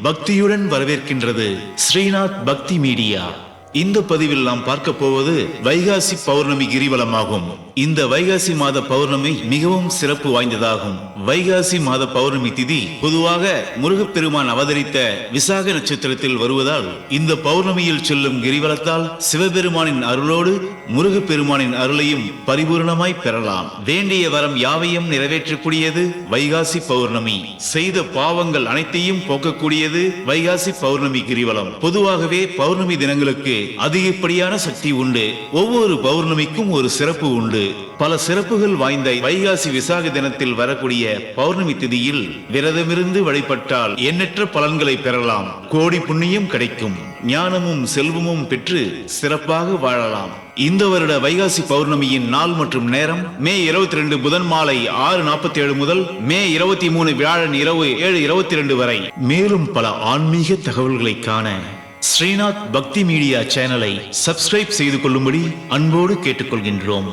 பக்தியுடன் வரவேற்கின்றது ஸ்ரீநாத் பக்தி மீடியா. இந்த பதிவில் நாம் பார்க்க போவது வைகாசி பௌர்ணமி கிரிவலமாகும். இந்த வைகாசி மாத பௌர்ணமி மிகவும் சிறப்பு வாய்ந்ததாகும். வைகாசி மாத பௌர்ணமி திதி பொதுவாக முருகப்பெருமான் அவதரித்த விசாக நட்சத்திரத்தில் வருவதால் இந்த பௌர்ணமியில் செல்லும் கிரிவலத்தால் சிவபெருமானின் அருளோடு முருகப்பெருமானின் அருளையும் பரிபூர்ணமாய் பெறலாம். வேண்டிய வரம் யாவையும் நிறைவேற்றக்கூடியது வைகாசி பௌர்ணமி. செய்த பாவங்கள் அனைத்தையும் போக்கக்கூடியது வைகாசி பௌர்ணமி கிரிவலம். பொதுவாகவே பௌர்ணமி தினங்களுக்கு அதிகப்படியான சக்தி உண்டு. ஒவ்வொரு பௌர்ணமிக்கும் ஒரு சிறப்பு உண்டு. பல சிறப்புகள் வாய்ந்த வைகாசி விசாக தினத்தில் வரக்கூடிய பௌர்ணமி திதியில் விரதமிருந்து வழிபட்டால் எண்ணற்ற பலன்களை பெறலாம். கோடி புண்ணியம் கிடைக்கும். ஞானமும் செல்வமும் பெற்று சிறப்பாக வாழலாம். இந்த வருட வைகாசி பௌர்ணமியின் நாள் மற்றும் நேரம் மே 22 புதன் மாலை 6:47 முதல் மே 23 வியாழன் இரவு 7:22 வரை. மேலும் பல ஆன்மீக தகவல்களை காண ஸ்ரீநாத் பக்தி மீடியா சேனலை சப்ஸ்கிரைப் செய்து கொள்ளும்படி அன்போடு கேட்டுக்கொள்கின்றோம்.